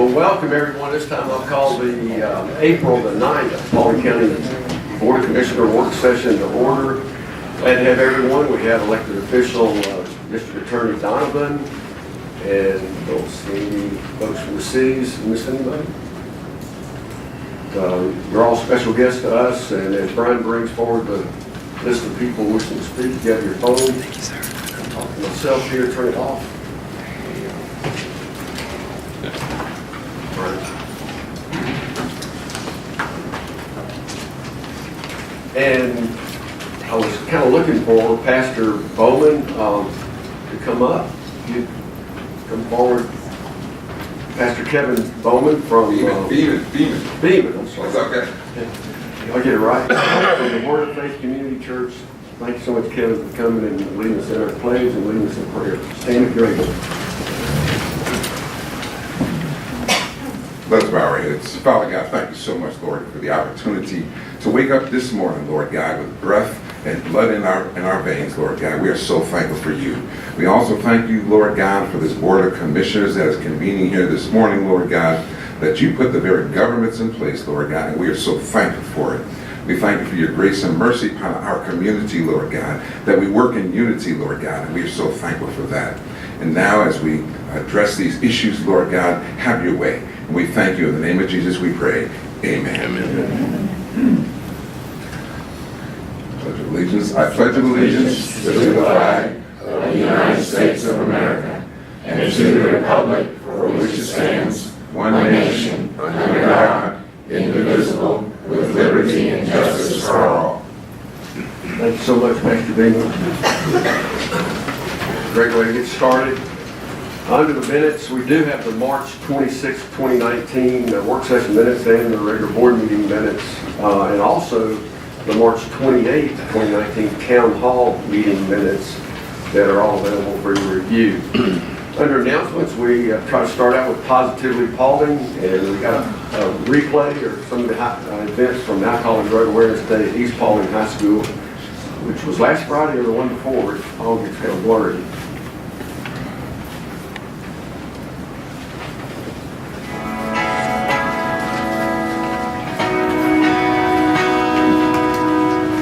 Well, welcome everyone. This time I'll call the April the 9th Paulding County Board of Commissioner Work Session to order. Glad to have everyone. We have elected official District Attorney Donovan, and don't see any folks from the cities. Miss anybody? You're all special guests to us, and as Brian brings forward the list of people wishing to speak, you have your phone. I'm talking to myself here, turn it off. And I was kind of looking for Pastor Bowman to come up. You'd come forward. Pastor Kevin Bowman from Beeman. I'm sorry. That's okay. I'll get it right. From the Word of Faith Community Church. Thank you so much, Kevin, for coming and leading us in our pledge and leading us in prayer. Stand if you're able. Let's bow our heads. Father God, thank you so much, Lord, for the opportunity to wake up this morning, Lord God, with breath and blood in our veins, Lord God. We are so thankful for you. We also thank you, Lord God, for this Board of Commissioners that is convening here this morning, Lord God, that you put the very governments in place, Lord God, and we are so thankful for it. We thank you for your grace and mercy upon our community, Lord God, that we work in unity, Lord God, and we are so thankful for that. And now as we address these issues, Lord God, have your way. And we thank you. In the name of Jesus we pray. Amen. Amen. Pledge of allegiance. I pledge allegiance to the flag of the United States of America and to the republic for which it stands, one nation, under God, indivisible, with liberty and justice for all. Thank you so much, Pastor Beeman. Great way to get started. Under the minutes, we do have the March 26, 2019 work session minutes and the regular board meeting minutes, and also the March 28, 2019 town hall meeting minutes that are all available for your review. Under announcements, we try to start out with Positively Paulding, and we got a replay or some of the events from the Alcohol and Drug Awareness Day at East Paulding High School, which was last Friday or the one before, which all gets kind of blurry.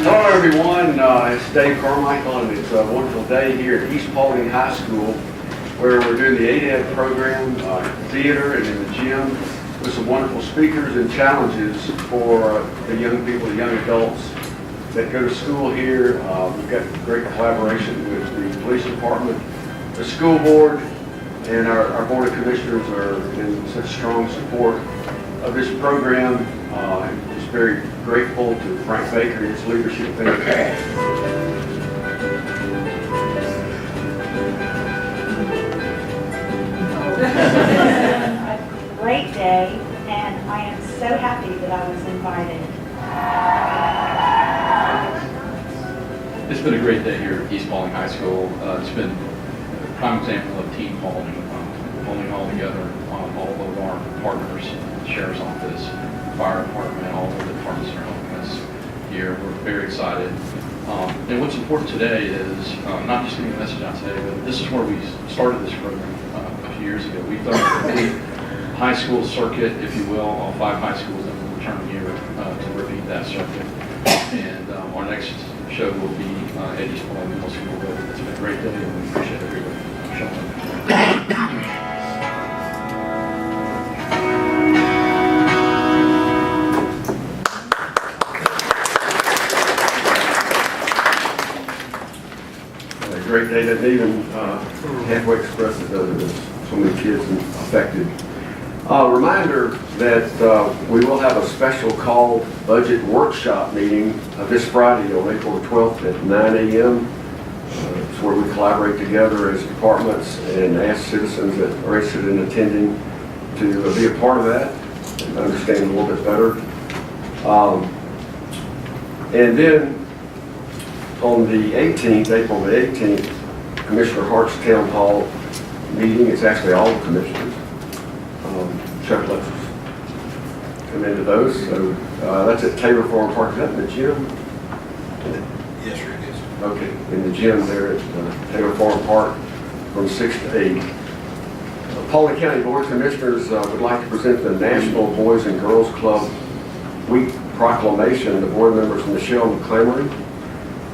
Hello everyone, it's Dave Carmichael, and it's a wonderful day here at East Paulding High School where we're doing the ADED program, theater, and in the gym with some wonderful speakers and challenges for the young people, the young adults that go to school here. We've got great collaboration with the police department, the school board, and our board of commissioners are in such strong support of this program. I'm just very grateful to Frank Baker and his leadership there. A great day, and I am so happy that I was invited. It's been a great day here at East Paulding High School. It's been a prime example of team Paulding, pulling all together, all of our partners, sheriff's office, fire department, all of the departments are helping us here. We're very excited. And what's important today is not just getting a message out today, but this is where we started this program a few years ago. We've done a complete high school circuit, if you will, all 5 high schools, and we'll return here to repeat that circuit. And our next show will be at East Paulding Middle School. It's been a great day, and we appreciate everybody showing up. Great day that even halfway express it, there's so many kids affected. Reminder that we will have a special called budget workshop meeting this Friday on April 12th at 9 a.m. It's where we collaborate together as departments and ask citizens that are interested in attending to be a part of that and understand a little bit better. And then on the 18th, April the 18th, Commissioner Hart's Town Hall meeting. It's actually all the commissioners. Chuck lets us come into those. So that's at Taylor Farm Park. Is that in the gym? Yes, sir, it is. Okay, in the gym there at Taylor Farm Park from 6 to 8. Paulding County Board of Commissioners would like to present the National Boys and Girls Club Week proclamation. The board members Michelle McClamory,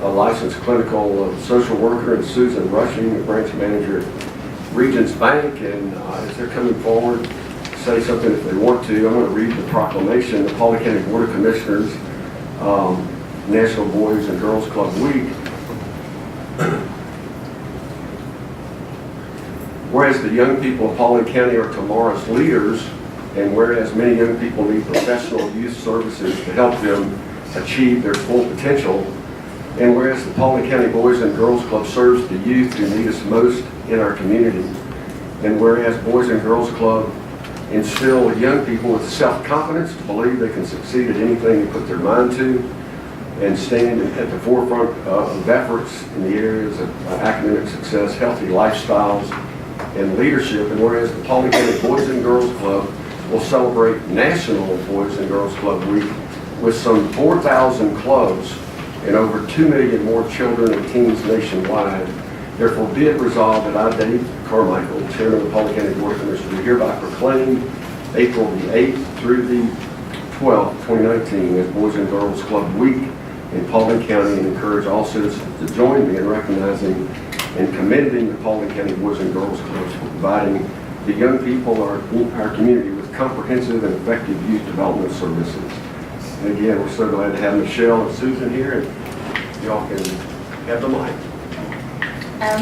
a licensed clinical social worker, and Susan Rushing, the branch manager at Regions Bank. And as they're coming forward to say something if they want to, I'm going to read the proclamation. The Paulding County Board of Commissioners National Boys and Girls Club Week. Whereas the young people of Paulding County are tomorrow's leaders, and whereas many young people need professional youth services to help them achieve their full potential, and whereas the Paulding County Boys and Girls Club serves the youth who need us most in our community, and whereas Boys and Girls Club instill young people with self-confidence to believe they can succeed at anything they put their mind to, and stand at the forefront of efforts in the areas of academic success, healthy lifestyles, and leadership. And whereas the Paulding County Boys and Girls Club will celebrate National Boys and Girls Club Week with some 4,000 clubs and over 2 million more children and teens nationwide, therefore be it resolved that I, Dave Carmichael, Chairman of the Paulding County Board of Commissioners, do hereby proclaim April the 8th through the 12th, 2019 as Boys and Girls Club Week in Paulding County, and encourage all citizens to join me in recognizing and commending the Paulding County Boys and Girls Clubs for providing the young people of our community with comprehensive and effective youth development services. And again, we're so glad to have Michelle and Susan here, and y'all can have the mic.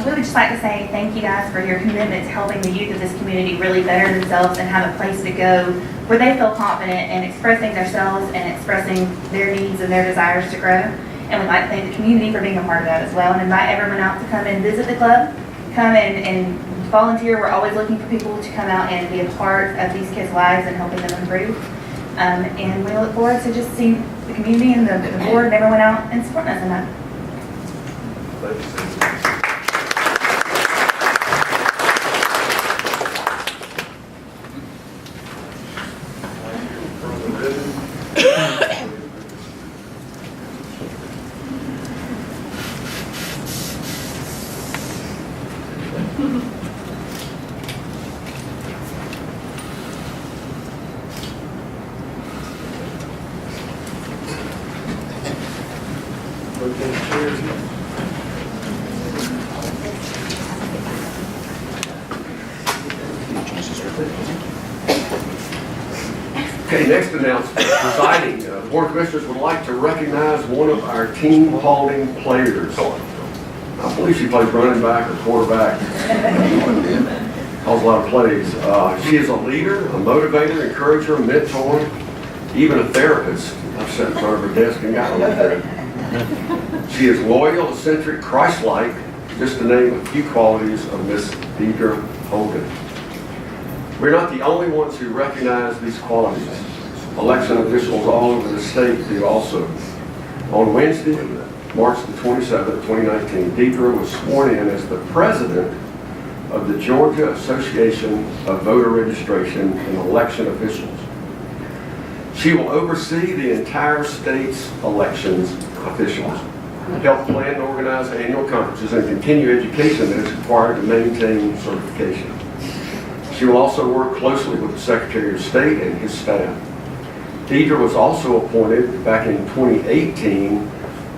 We would just like to say thank you guys for your commitment to helping the youth of this community really better themselves and have a place to go where they feel confident in expressing themselves and expressing their needs and their desires to grow. And we'd like to thank the community for being a part of that as well, and invite everyone out to come and visit the club, come and volunteer. We're always looking for people to come out and be a part of these kids' lives and helping them improve. And we look forward to just seeing the community and the board and everyone out and supporting us in that. Thank you, Susan. Okay, next announcement. Presiding, the Board of Commissioners would like to recognize one of our Team Paulding players. I believe she plays running back or quarterback. Calls a lot of plays. She is a leader, a motivator, encourager, a mentor, even a therapist. I've sat in front of her desk and got with her. She is loyal, eccentric, Christ-like, just to name a few qualities of Miss Deidre Holden. We're not the only ones who recognize these qualities. Election officials all over the state do also. On Wednesday, March the 27th, 2019, Deidre was sworn in as the president of the Georgia Association of Voter Registration and Election Officials. She will oversee the entire state's elections officials, help plan and organize annual conferences, and continue education that is required to maintain certification. She will also work closely with the Secretary of State and his staff. Deidre was also appointed back in 2018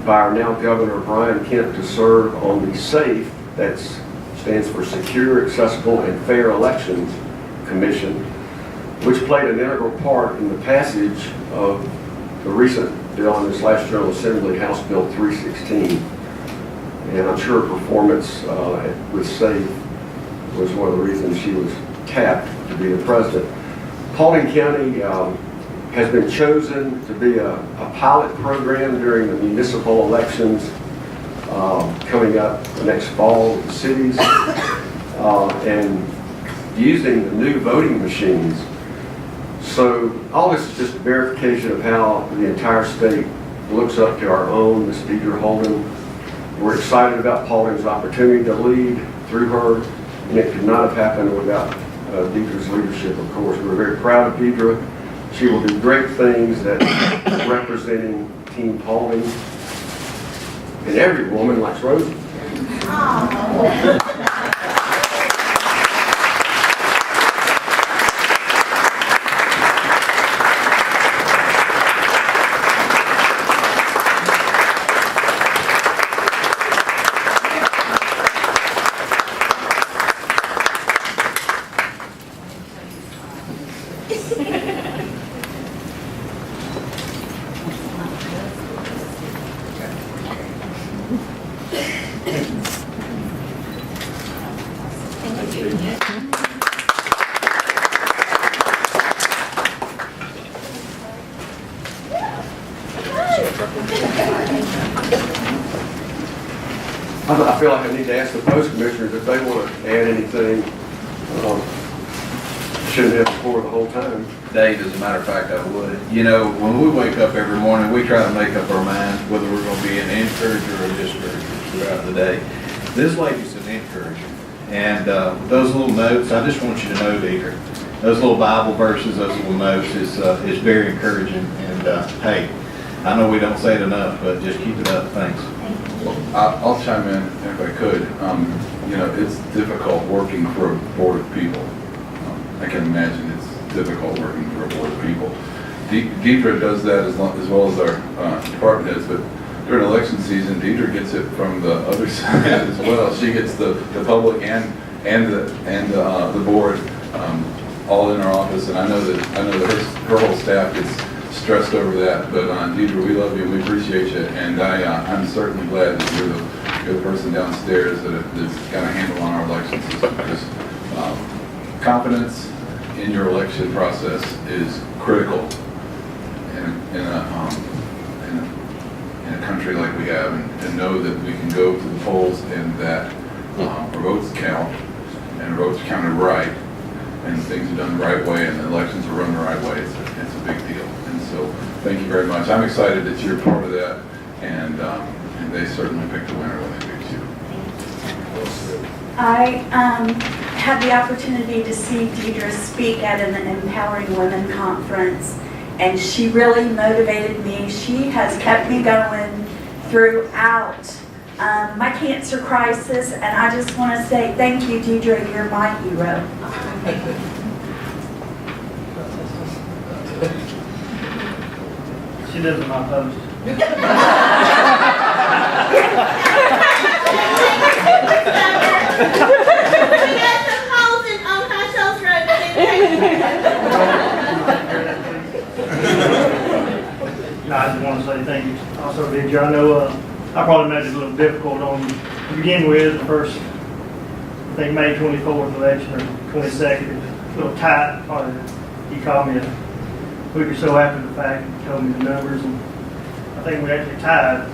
by our now Governor Brian Kemp to serve on the SAFE, that stands for Secure, Accessible, and Fair Elections Commission, which played an integral part in the passage of the recent bill in this last General Assembly, House Bill 316. And I'm sure her performance with SAFE was one of the reasons she was tapped to be the president. Paulding County has been chosen to be a pilot program during the municipal elections coming up next fall with the cities, and using the new voting machines. So all this is just a verification of how the entire state looks up to our own Ms. Deidre Holden. We're excited about Paulding's opportunity to lead through her, and it could not have happened without Deidre's leadership, of course. We're very proud of Deidre. She will do great things that representing Team Paulding. And every woman likes Rosie. I feel like I need to ask the post commissioners if they want to add anything. Shouldn't have before the whole time. Dave, as a matter of fact, I would. You know, when we wake up every morning, we try to make up our minds whether we're going to be an encourager or a discourager throughout the day. This lady's an encourager. And those little notes, I just want you to know, Deidre, those little Bible verses, those little notes is very encouraging. And hey, I know we don't say it enough, but just keep it up. Thanks. I'll chime in if I could. You know, it's difficult working for a board of people. I can imagine it's difficult working for a board of people. Deidre does that as well as our department heads, but during election season, Deidre gets it from the other side as well. She gets the public and the board all in our office, and I know that her whole staff gets stressed over that. But Deidre, we love you and we appreciate you, and I'm certainly glad that you're the person downstairs that's got a handle on our election system. Because confidence in your election process is critical in a country like we have, and to know that we can go to the polls and that our votes count, and our votes are counted right, and things are done the right way, and the elections are run the right way. It's a big deal. And so thank you very much. I'm excited that you're part of that, and they certainly picked the winner when they picked you. I had the opportunity to see Deidre speak at an Empowering Women conference, and she really motivated me. She has kept me going throughout my cancer crisis, and I just want to say thank you, Deidre. You're my hero. She lives in my post. No, I just want to say thank you. Also, Deidre, I know I probably made it a little difficult to begin with. The first, I think May 24th election or 22nd, it was a little tight. He called me a week or so after the fact and told me the numbers, and I think we actually tied.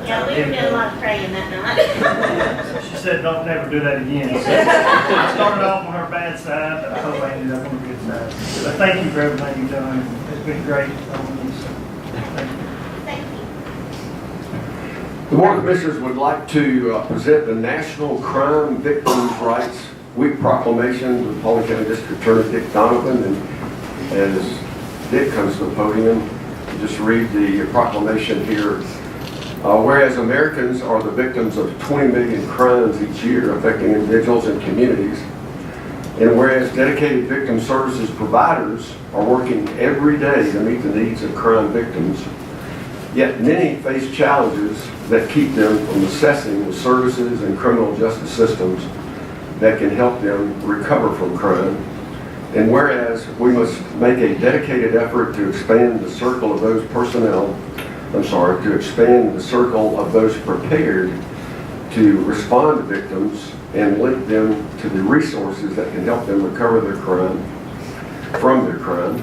Yeah, we were doing a lot of praying that night. She said, "Don't never do that again." So I started off on her bad side, but I hope I ended up on the good side. But thank you for everything you've done. It's been great. Thank you. Thank you. The Board of Commissioners would like to present the National Crime Victims' Rights Week proclamation to the Paulding County District Attorney Dick Donovan. And as Dick comes to the podium, just read the proclamation here. Whereas Americans are the victims of 20 million crimes each year affecting individuals and communities, and whereas dedicated victim services providers are working every day to meet the needs of crime victims, yet many face challenges that keep them from accessing the services and criminal justice systems that can help them recover from crime. And whereas we must make a dedicated effort to expand the circle of those prepared to respond to victims and link them to the resources that can help them recover from their crime.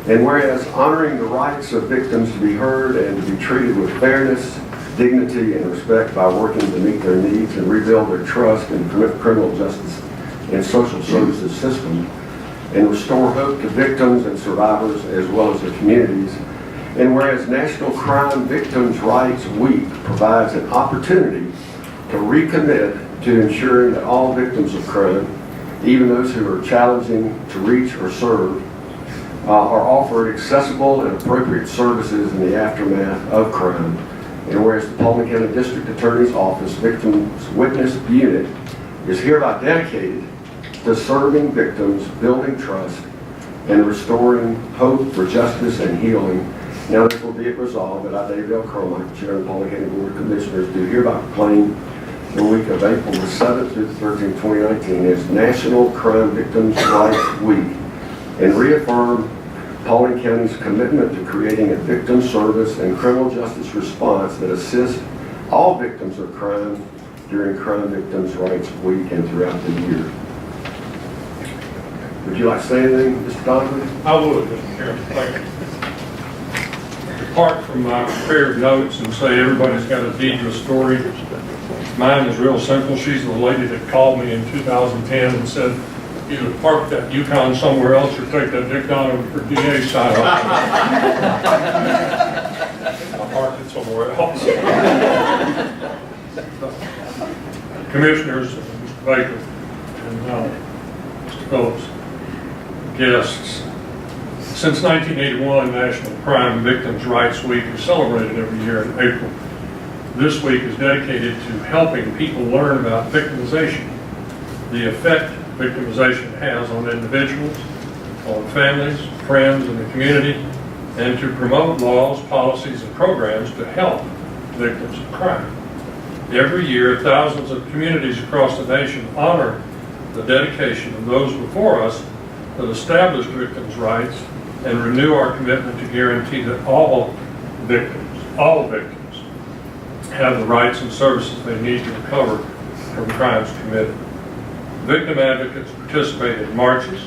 And whereas honoring the rights of victims to be heard and to be treated with fairness, dignity, and respect by working to meet their needs and rebuild their trust in the criminal justice and social services system, and restore hope to victims and survivors as well as their communities. And whereas National Crime Victims' Rights Week provides an opportunity to recommit to ensuring that all victims of crime, even those who are challenging to reach or serve, are offered accessible and appropriate services in the aftermath of crime. And whereas the Paulding County District Attorney's Office Victims Witness Unit is hereby dedicated to serving victims, building trust, and restoring hope for justice and healing. Now therefore be it resolved that I, David L. Carmichael, Chair of the Paulding County Board of Commissioners, do hereby proclaim the week of April the 7th through the 13th, 2019 as National Crime Victims' Rights Week and reaffirm Paulding County's commitment to creating a victim service and criminal justice response that assists all victims of crime during Crime Victims' Rights Week and throughout the year. Would you like to say anything, Mr. Donovan? I would, Mr. Chairman, thank you. Depart from my prepared notes and say everybody's got a Deidre story. Mine is real simple. She's the lady that called me in 2010 and said, either park that Yukon somewhere else or take that Dick Donovan for DA sign off. I parked it somewhere else. Commissioners, Mr. Baker, and Mr. Phillips, guests. Since 1981, National Crime Victims' Rights Week is celebrated every year in April. This week is dedicated to helping people learn about victimization, the effect victimization has on individuals, on families, friends, and the community, and to promote laws, policies, and programs to help victims of crime. Every year, thousands of communities across the nation honor the dedication of those before us that established victims' rights and renew our commitment to guarantee that all victims have the rights and services they need to recover from crimes committed. Victim advocates participate in marches,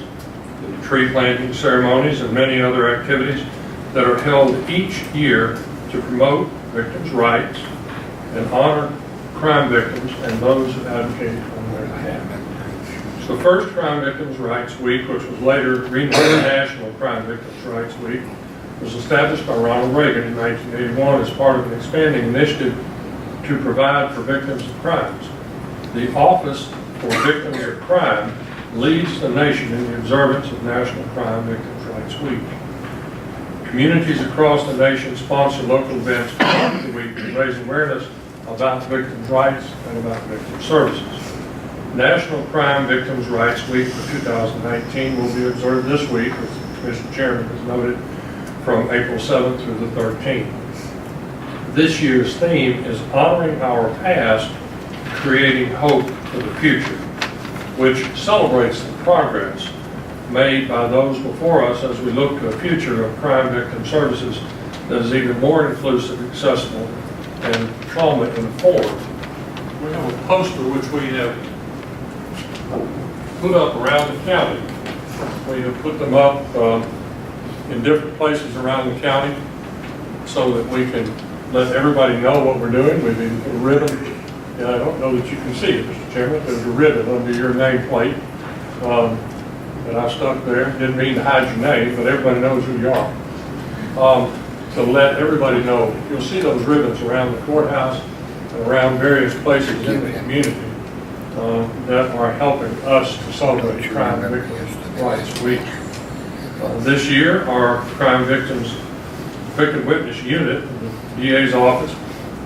in tree planting ceremonies, and many other activities that are held each year to promote victims' rights and honor crime victims and those who advocate on their behalf. The first Crime Victims' Rights Week, which was later renamed National Crime Victims' Rights Week, was established by Ronald Reagan in 1981 as part of an expanding initiative to provide for victims of crimes. The Office for Victims of Crime leads the nation in the observance of National Crime Victims' Rights Week. Communities across the nation sponsor local events throughout the week to raise awareness about victims' rights and about victim services. National Crime Victims' Rights Week for 2019 will be observed this week, as Mr. Chairman has noted, from April 7th through the 13th. This year's theme is honoring our past, creating hope for the future, which celebrates the progress made by those before us as we look to a future of crime victim services that is even more inclusive, accessible, and trauma-informed. We have a poster which we have put up around the county. We have put them up in different places around the county so that we can let everybody know what we're doing. We've been a ribbon, and I don't know that you can see it, Mr. Chairman. There's a ribbon under your nameplate that I stuck there. Didn't mean to hide your name, but everybody knows who you are. To let everybody know, you'll see those ribbons around the courthouse and around various places in the community that are helping us to celebrate Crime Victims' Rights Week. This year, our Crime Victim Witness Unit, the DA's office,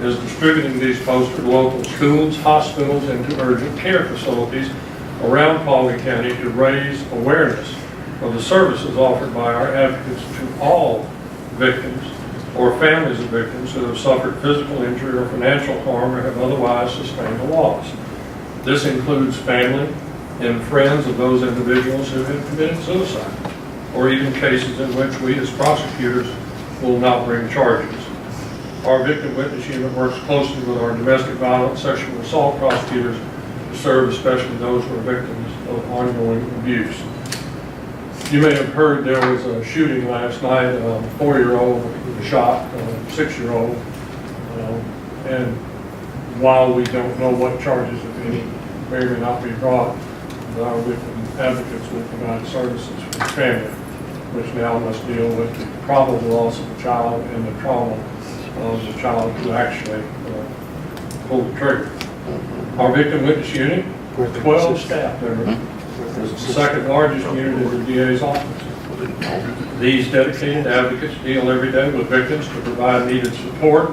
is distributing these posters to local schools, hospitals, and to urgent care facilities around Paulding County to raise awareness of the services offered by our advocates to all victims or families of victims who have suffered physical injury or financial harm or have otherwise sustained a loss. This includes family and friends of those individuals who have committed suicide, or even cases in which we as prosecutors will not bring charges. Our Victim Witness Unit works closely with our domestic violence, sexual assault prosecutors to serve especially those who are victims of ongoing abuse. You may have heard there was a shooting last night, a 4-year-old was shot, a 6-year-old, and while we don't know what charges, if any, may or may not be brought, our victim advocates will provide services for the family, which now must deal with the probable loss of the child and the trauma of the child who actually pulled the trigger. Our Victim Witness Unit, 12 staff members, is the second largest unit in the DA's office. These dedicated advocates deal every day with victims to provide needed support,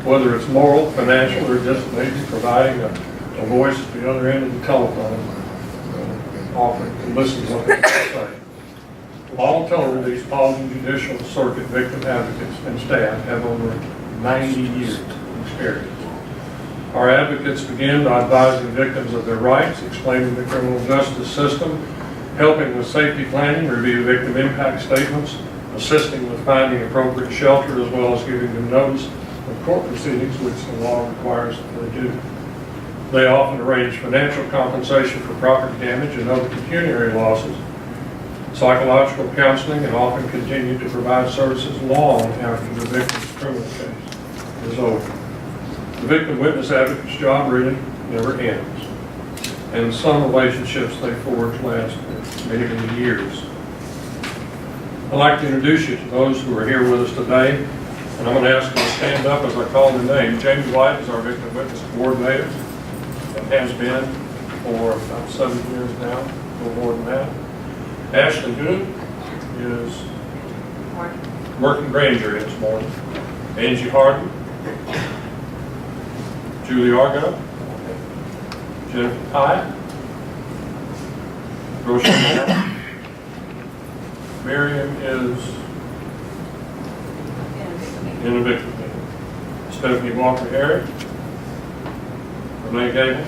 whether it's moral, financial, or just maybe providing a voice at the other end of the telephone, offering to listen to what they say. All told, these Paulding Judicial Circuit victim advocates and staff have over 90 years of experience. Our advocates begin by advising victims of their rights, explaining the criminal justice system, helping with safety planning, review victim impact statements, assisting with finding appropriate shelter, as well as giving them notice of court proceedings, which the law requires that they do. They often arrange financial compensation for property damage and other pecuniary losses, psychological counseling, and often continue to provide services long after the victim's criminal case is over. The victim witness advocate's job really never ends, and some relationships they forge last for many, many years. I'd like to introduce you to those who are here with us today, and I'm going to ask them to stand up as I call their name. Jamie White is our victim witness coordinator, and has been for about 7 years now, a little more than that. Ashley Good is working Granger this morning. Angie Harden, Julie Argo, Jennifer Pye, Rochelle Moore. Miriam is in a victim meeting. Stephanie Walker Harry, Renee Gable,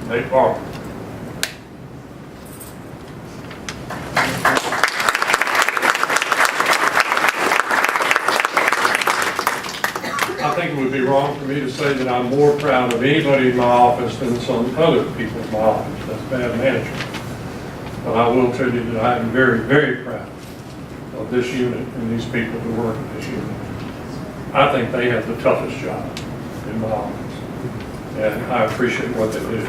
Nate Barber. I think it would be wrong for me to say that I'm more proud of anybody in my office than some other people in my office. That's bad management. But I will tell you that I am very, very proud of this unit and these people who work in this unit. I think they have the toughest job in my office, and I appreciate what they do.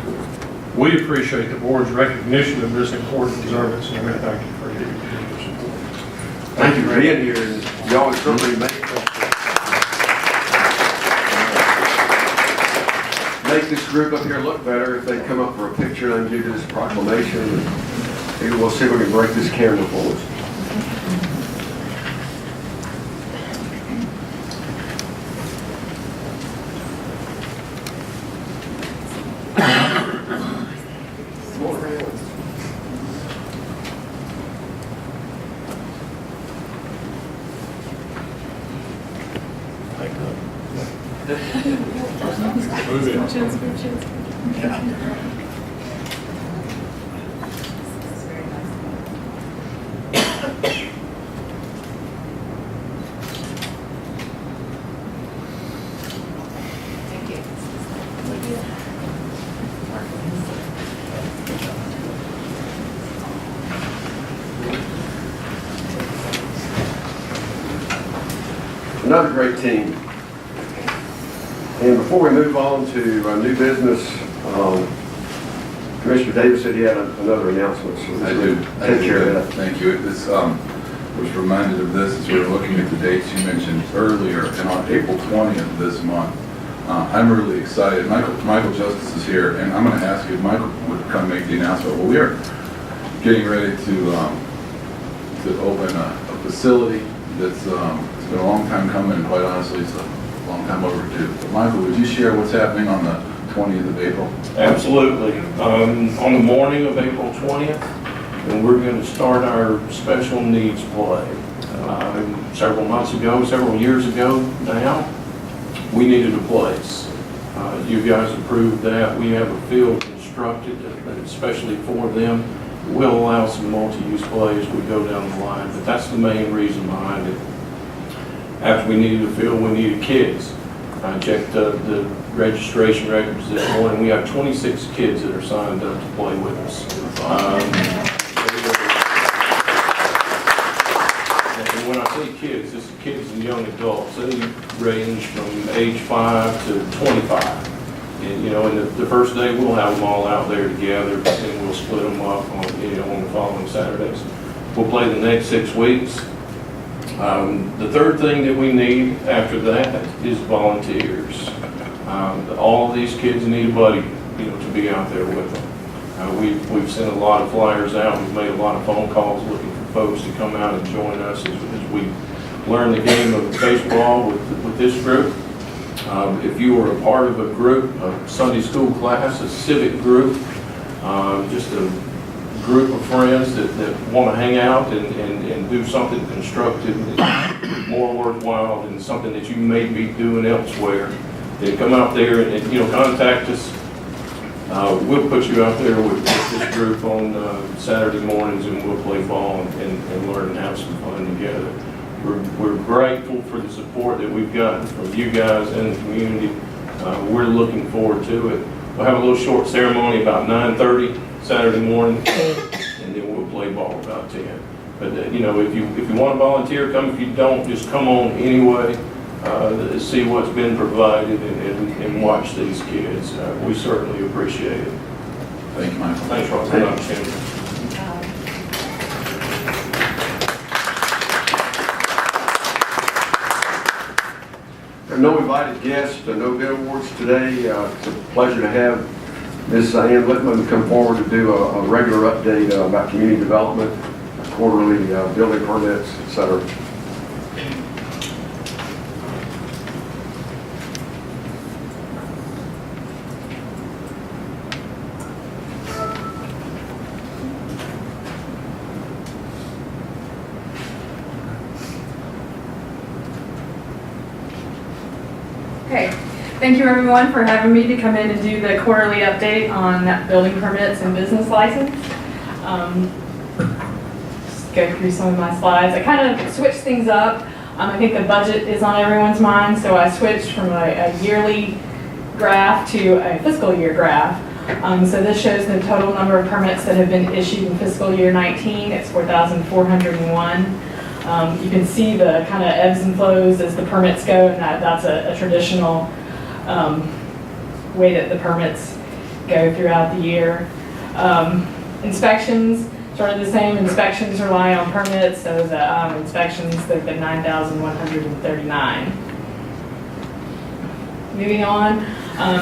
We appreciate the board's recognition of this important observance, and we thank you for your support. Thank you for being here, and y'all would certainly make this group up here look better if they come up for a picture and do this proclamation. Maybe we'll see if we can break this camera for us. Another great team. And before we move on to new business, Commissioner Davis said he had another announcement. So I do. Take care of that. Thank you. This was reminded of this as we were looking at the dates you mentioned earlier, and on April 20th of this month, I'm really excited. Michael Justice is here, and I'm going to ask if Michael would come make the announcement. Well, we are getting ready to open a facility that's it's been a long time coming, and quite honestly, it's a long time overdue. But Michael, would you share what's happening on the 20th of April? Absolutely. On the morning of April 20th, and we're going to start our special needs play. Several years ago now, we needed a place. You guys approved that. We have a field constructed especially for them. We'll allow some multi-use plays as we go down the line, but that's the main reason behind it. After we needed a field, we needed kids. I checked the registration records this morning. We have 26 kids that are signed up to play with us. And when I say kids, this is kids and young adults. They range from age 5 to 25. And, and the first day we'll have them all out there together, and then we'll split them up on the following Saturdays. We'll play the next 6 weeks. The third thing that we need after that is volunteers. All of these kids need a buddy, to be out there with them. We've sent a lot of flyers out. We've made a lot of phone calls looking for folks to come out and join us as we learn the game of baseball with this group. If you were a part of a group, a Sunday school class, a civic group, just a group of friends that want to hang out and do something constructive and more worthwhile than something that you may be doing elsewhere, then come out there and contact us. We'll put you out there with this group on Saturday mornings, and we'll play ball and learn and have some fun together. We're grateful for the support that we've gotten from you guys and the community. We're looking forward to it. We'll have a little short ceremony about 9:30 Saturday morning, and then we'll play ball about 10. But if you want to volunteer, come. If you don't, just come on anyway. See what's been provided and watch these kids. We certainly appreciate it. Thank you, Michael. Thanks for the opportunity. There are no invited guests, no bid awards today. It's a pleasure to have Ms. Ann Littman come forward to do a regular update about community development, quarterly building permits, et cetera. Okay, thank you everyone for having me to come in and do the quarterly update on building permits and business license. Just go through some of my slides. I kind of switched things up. I think the budget is on everyone's mind, so I switched from a yearly graph to a fiscal year graph. So this shows the total number of permits that have been issued in fiscal year 19. It's 4,401. You can see the kind of ebbs and flows as the permits go, and that's a traditional way that the permits go throughout the year. Inspections, sort of the same. Inspections rely on permits, so the inspections, they've been 9,139. Moving on,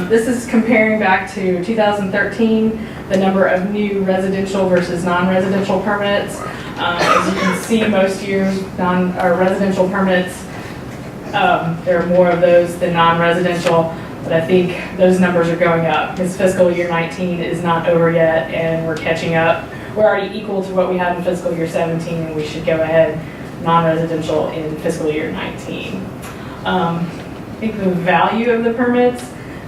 this is comparing back to 2013, the number of new residential versus non-residential permits. As you can see, most years, residential permits, there are more of those than non-residential, but I think those numbers are going up because fiscal year 19 is not over yet, and we're catching up. We're already equal to what we had in fiscal year 17, and we should go ahead non-residential in fiscal year 19. I think the value of the permits,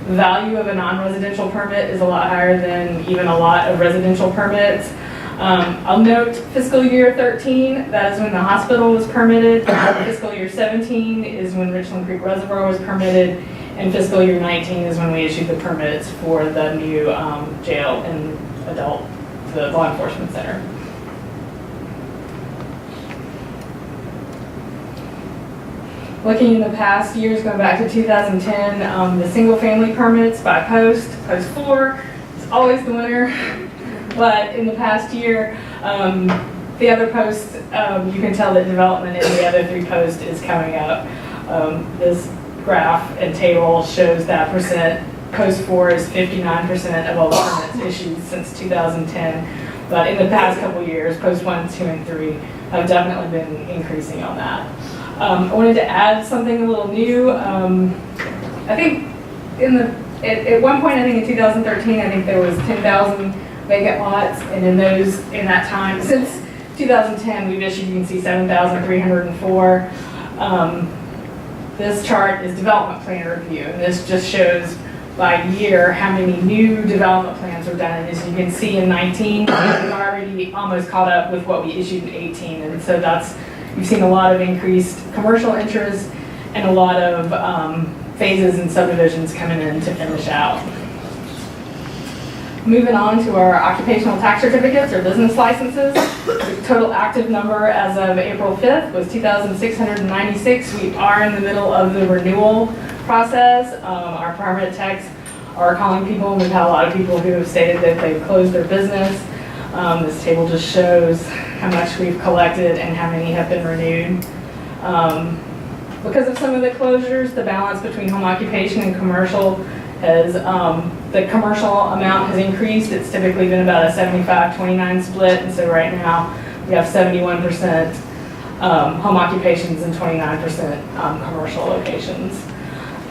the value of a non-residential permit is a lot higher than even a lot of residential permits. I'll note fiscal year 13, that is when the hospital was permitted. Fiscal year 17 is when Richland Creek Reservoir was permitted. And fiscal year 19 is when we issued the permits for the new jail and the law enforcement center. Looking in the past years, going back to 2010, the single family permits by post 4 is always the winner. But in the past year, the other posts, you can tell that development in the other 3 posts is coming up. This graph and table shows that percent. Post 4 is 59% of all the permits issued since 2010. But in the past couple years, post 1, 2, and 3 have definitely been increasing on that. I wanted to add something a little new. I think at one point, I think in 2013, I think there was 10,000 vacant lots, and in that time, since 2010, we've issued, you can see 7,304. This chart is development plan review, and this just shows by year how many new development plans were done. And as you can see in 19, we've already almost caught up with what we issued in 18, and so you've seen a lot of increased commercial interest and a lot of phases and subdivisions coming in to finish out. Moving on to our occupational tax certificates or business licenses. The total active number as of April 5th was 2,696. We are in the middle of the renewal process. Our permit techs are calling people, and we've had a lot of people who have stated that they've closed their business. This table just shows how much we've collected and how many have been renewed. Because of some of the closures, the balance between home occupation and commercial the commercial amount has increased. It's typically been about a 75-29 split, and so right now we have 71% home occupations and 29% commercial locations.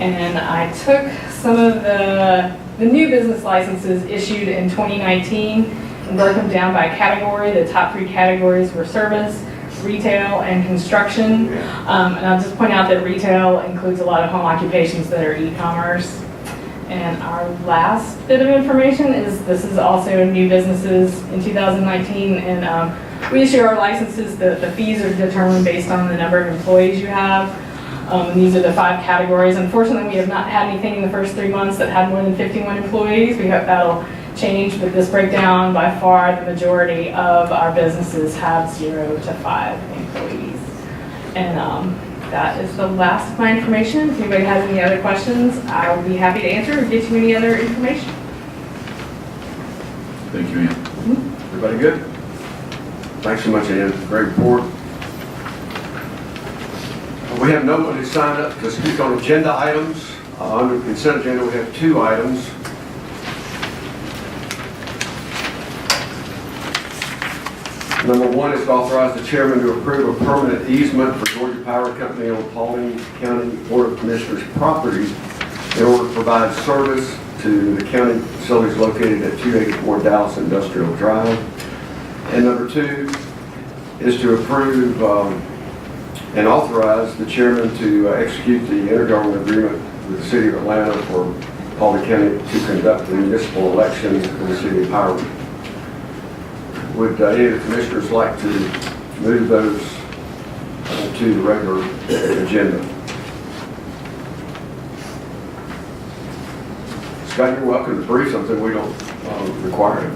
And I took some of the new business licenses issued in 2019 and broke them down by category. The top 3 categories were service, retail, and construction. And I'll just point out that retail includes a lot of home occupations that are e-commerce. And our last bit of information is this is also new businesses in 2019, and we issue our licenses. The fees are determined based on the number of employees you have. And these are the 5 categories. Unfortunately, we have not had anything in the first 3 months that had more than 51 employees. We hope that'll change, but this breakdown, by far the majority of our businesses have 0 to 5 employees. And that is the last of my information. If anybody has any other questions, I will be happy to answer or get you any other information. Thank you, Ann. Everybody good? Thanks so much, Ann. Great report. We have no one who signed up to speak on agenda items. Under the consent agenda, we have 2 items. Number 1 is to authorize the chairman to approve a permanent easement for Georgia Power Company on Paulding County Board of Commissioners property in order to provide service to the county facilities located at 284 Dallas Industrial Drive. And number 2 is to approve and authorize the chairman to execute the intergovernmental agreement with the City of Atlanta for Paulding County to conduct the municipal election in the City of Howard. Would any of the commissioners like to move those to the regular agenda? Scott, you're welcome to brief something we don't require.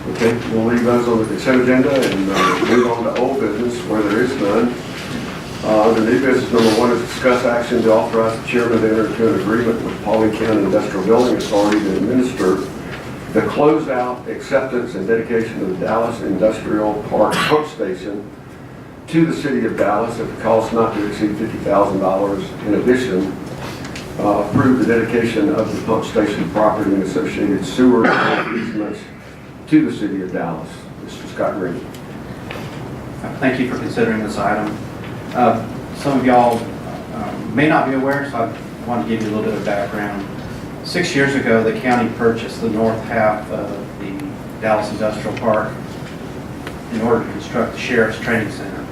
Okay, we'll leave those on the consent agenda and move on to old business where there is none. Under new business, number 1 is discuss action to authorize the chairman to enter into an agreement with Paulding County Industrial Building Authority to administer the closeout, acceptance, and dedication of the Dallas Industrial Park pump station to the City of Dallas at a cost not to exceed $50,000. In addition, approve the dedication of the pump station property and associated sewer easements to the City of Dallas. Mr. Scott Green. Thank you for considering this item. Some of y'all may not be aware, so I want to give you a little bit of background. 6 years ago, the county purchased the north half of the Dallas Industrial Park in order to construct the Sheriff's Training Center.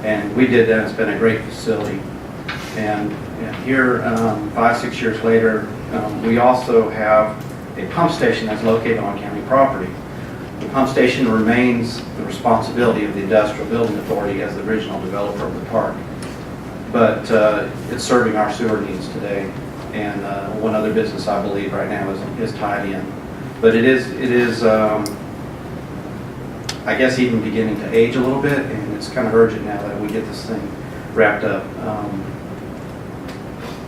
And we did that. It's been a great facility. And here, 5-6 years later, we also have a pump station that's located on county property. The pump station remains the responsibility of the Industrial Building Authority as the original developer of the park. But it's serving our sewer needs today. And one other business I believe right now is tied in. But it is I guess even beginning to age a little bit, and it's kind of urgent now that we get this thing wrapped up.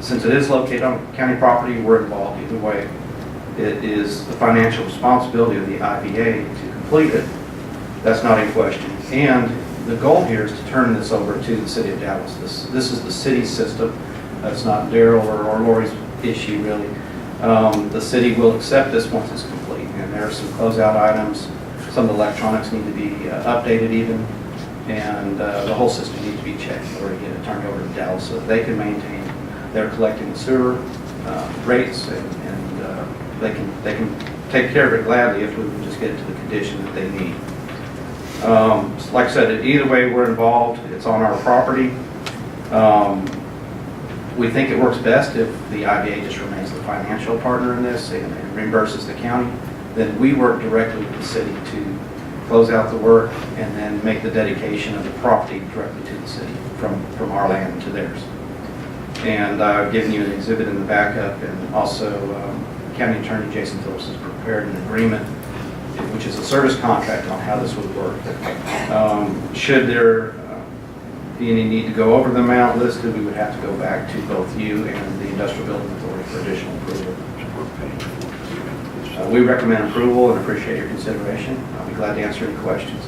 Since it is located on county property, we're involved either way. It is the financial responsibility of the IBA to complete it. That's not in question. And the goal here is to turn this over to the City of Dallas. This is the city's system. That's not Daryl or Lori's issue, really. The city will accept this once it's complete. And there are some closeout items. Some of the electronics need to be updated even. And the whole system needs to be checked in order to get it turned over to Dallas so that they can maintain their collecting the sewer rates and they can take care of it gladly if we can just get it to the condition that they need. Like I said, either way we're involved. It's on our property. We think it works best if the IBA just remains the financial partner in this and reimburses the county. Then we work directly with the city to close out the work and then make the dedication of the property directly to the city from our land to theirs. And I've given you an exhibit in the backup, and also County Attorney Jason Phillips has prepared an agreement, which is a service contract on how this would work. Should there be any need to go over the amount listed, we would have to go back to both you and the Industrial Building Authority for additional approval. We recommend approval and appreciate your consideration. I'll be glad to answer any questions.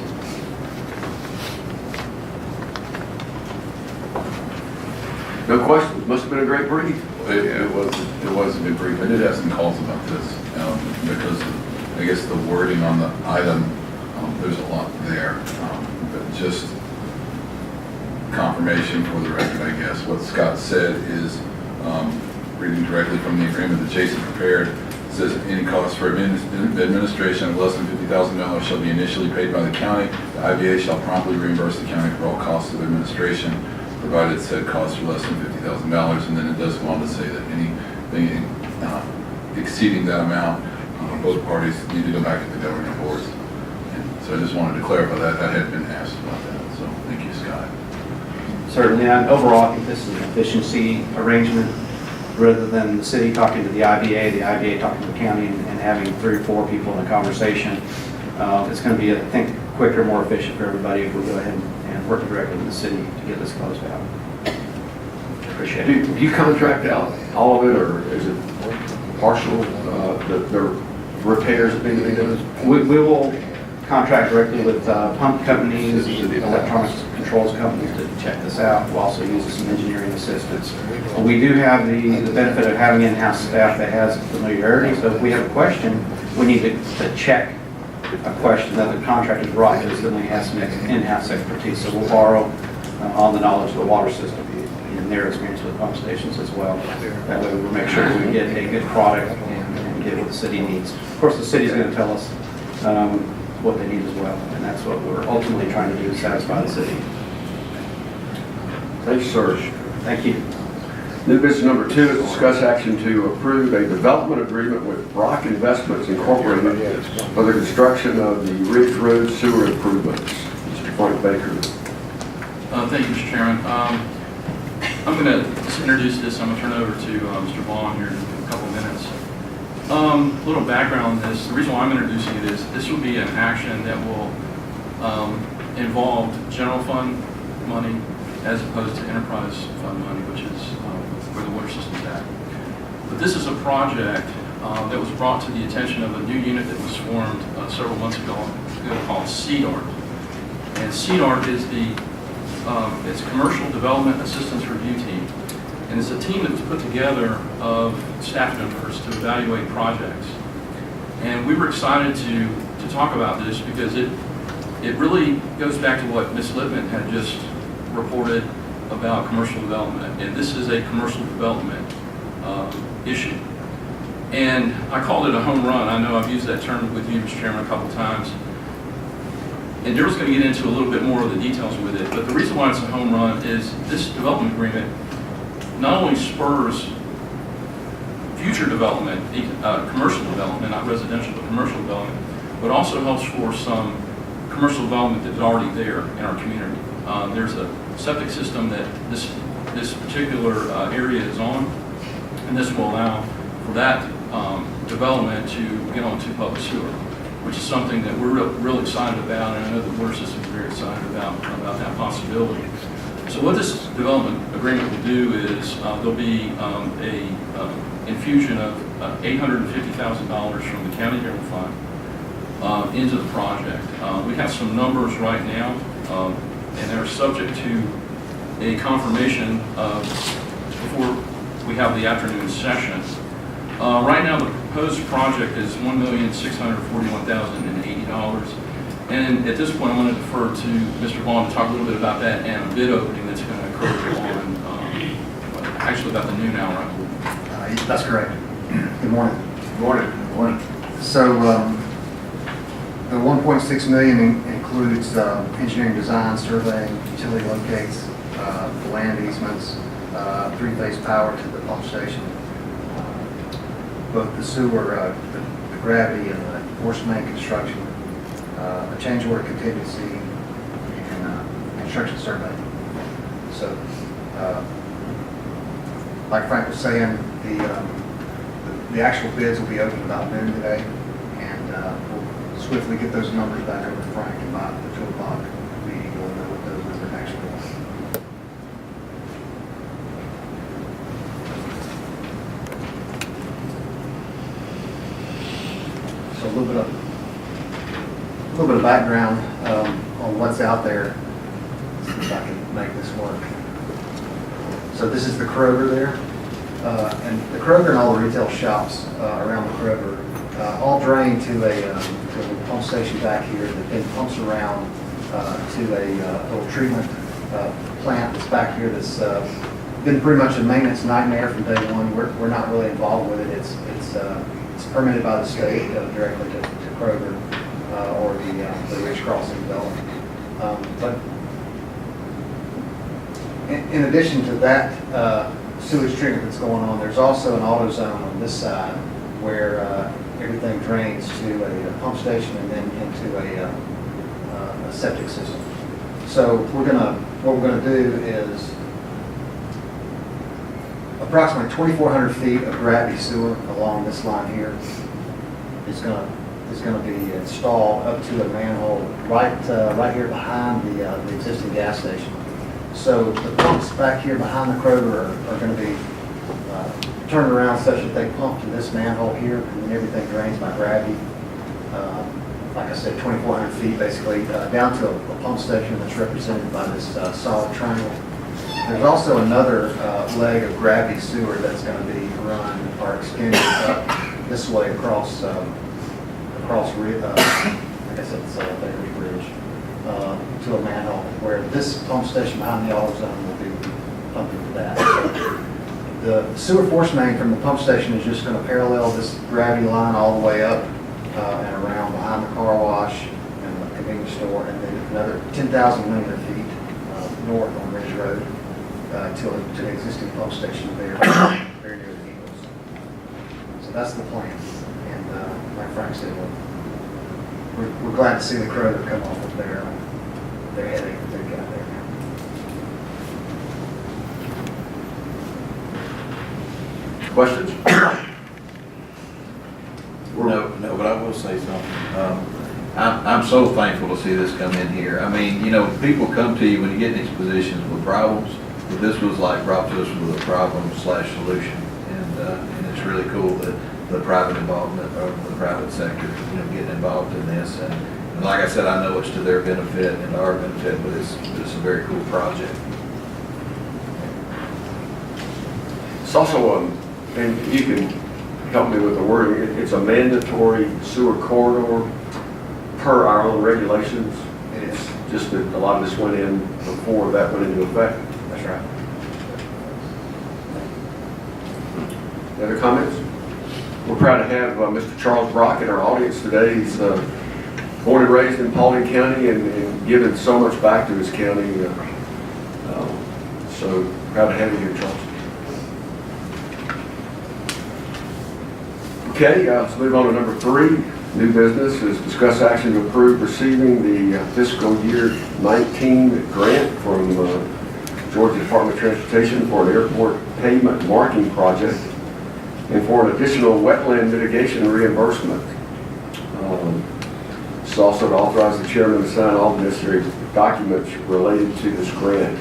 No questions. Must have been a great brief. It was a good brief. I did have some calls about this because of, I guess, the wording on the item. There's a lot there, but just confirmation for the record, I guess. What Scott said is, reading directly from the agreement that Jason prepared, says any cost for administration of less than $50,000 shall be initially paid by the county. The IBA shall promptly reimburse the county for all costs of administration, provided said costs are less than $50,000. And then it does go on to say that any anything exceeding that amount, both parties need to go back to the governing boards. And so I just wanted to clarify that. That had been asked about that. So thank you, Scott. Certainly, and overall, I think this is an efficiency arrangement rather than the city talking to the IBA talking to the county and having 3 or 4 people in a conversation. It's going to be, I think, quicker, more efficient for everybody if we go ahead and work directly with the city to get this closed out. Appreciate it. Do you contract out all of it, or is it partial, the repairs that need to be done? We will contract directly with pump companies, electronics controls companies to check this out. We'll also use some engineering assistance. We do have the benefit of having in-house staff that has familiarity, so if we have a question, we need to check a question that the contractor brought to us, then we have some in-house expertise. So we'll borrow on the knowledge of the water system and their experience with pump stations as well. That way we'll make sure we get a good product and get what the city needs. Of course, the city's going to tell us what they need as well, and that's what we're ultimately trying to do, is satisfy the city. Thanks, sir. Thank you. New business number 2 is discuss action to approve a development agreement with Brock Investments Incorporated for the construction of the Ridge Road sewer improvements. Mr. Frank Baker. Thank you, Mr. Chairman. I'm going to just introduce this. I'm going to turn it over to Mr. Vaughn here in a couple minutes. A little background on this. The reason why I'm introducing it is this will be an action that will involve general fund money as opposed to enterprise fund money, which is where the water system's at. But this is a project that was brought to the attention of a new unit that was formed several months ago called CDART. And CDART is it's Commercial Development Assistance Review Team. And it's a team that was put together of staff members to evaluate projects. And we were excited to talk about this because it really goes back to what Ms. Lippman had just reported about commercial development. And this is a commercial development issue. And I called it a home run. I know I've used that term with you, Mr. Chairman, a couple times. And Daryl's going to get into a little bit more of the details with it. But the reason why it's a home run is this development agreement not only spurs future development, commercial development, not residential, but commercial development, but also helps for some commercial development that's already there in our community. There's a septic system that this particular area is on, and this will allow for that development to get onto public sewer, which is something that we're real excited about, and I know the water system is very excited about that possibility. So what this development agreement will do is there'll be a infusion of $850,000 from the county general fund into the project. We have some numbers right now, and they're subject to a confirmation before we have the afternoon session. Right now, the proposed project is $1,641,080. And at this point, I want to defer to Mr. Vaughn to talk a little bit about that and a bid opening that's going to occur on, actually about the noon hour, I believe. That's correct. Good morning. Good morning. Good morning. So the 1.6 million includes engineering design, surveying, utility locates, the land easements, 3-phase power to the pump station, both the sewer, the gravity and the force main construction, a change order contingency, and construction survey. So, like Frank was saying, the actual bids will be open about noon today, and we'll swiftly get those numbers back over to Frank, and by the 2 o'clock meeting, we'll know what those numbers actually are. So a little bit of background on what's out there. See if I can make this work. So this is the Kroger there, and the Kroger and all the retail shops around the Kroger all drain to a pump station back here that then pumps around to a little treatment plant that's back here that's been pretty much a maintenance nightmare from day one. We're not really involved with it. It's permitted by the state directly to Kroger or the Ridge Crossing development. But in addition to that sewage treatment that's going on. There's also an auto zone on this side where everything drains to a pump station and then into a septic system. So what we're gonna do is approximately 2,400 feet of gravity sewer along this line here is gonna be installed up to a manhole right here behind the existing gas station. So the pumps back here behind the Kroger are gonna be turned around such that they pump to this manhole here, and then everything drains by gravity. Like I said, 2,400 feet basically, down to a pump station that's represented by this solid triangle. There's also another leg of gravity sewer that's going to be run or extended up this way across, like I said, it's Baker's Bridge, to a manhole where this pump station behind the auto zone will be pumping to that. The sewer force main from the pump station is just going to parallel this gravity line all the way up and around behind the car wash and the convenience store, and then another 10,000 linear feet north on Ridge Road to the existing pump station there, very near the Eagles. So that's the plan. And like Frank said, we're glad to see the Kroger come off of their headache that they've got there now. Questions? No, but I will say something. I'm so thankful to see this come in here. I mean, you know, people come to you when you get in these positions with problems, but this was like brought to us with a problem/solution. And it's really cool that the private involvement or the private sector, you know, getting involved in this. And like I said, I know it's to their benefit and our benefit, but it's a very cool project. It's also, and you can help me with the wording, it's a mandatory sewer corridor per our own regulations. It's just that a lot of this went in before that went into effect. That's right. Any other comments? We're proud to have Mr. Charles Brock in our audience today. He's born and raised in Paulding County and given so much back to his county. So proud to have you here, Charles. Okay, let's move on to number 3. New business is discuss action to approve receiving the fiscal year 19 grant from Georgia Department of Transportation for an airport pavement marking project and for an additional wetland mitigation reimbursement. It's also to authorize the chairman to sign all the necessary documents related to this grant.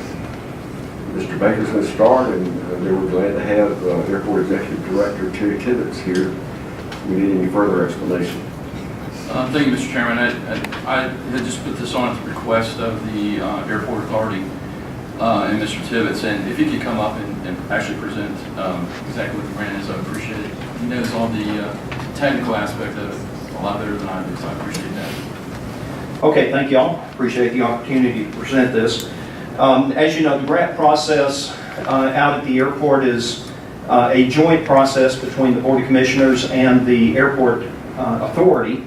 Mr. Baker's going to start, and then we're glad to have Airport Executive Director Terry Tibbetts here. We need any further explanation. Thank you, Mr. Chairman. I had just put this on at the request of the Airport Authority and Mr. Tibbetts, and if you could come up and actually present exactly what the grant is, I would appreciate it. He knows all the technical aspect of it a lot better than I do, so I appreciate that. Okay, thank y'all. Appreciate the opportunity to present this. As you know, the grant process out at the airport is a joint process between the Board of Commissioners and the Airport Authority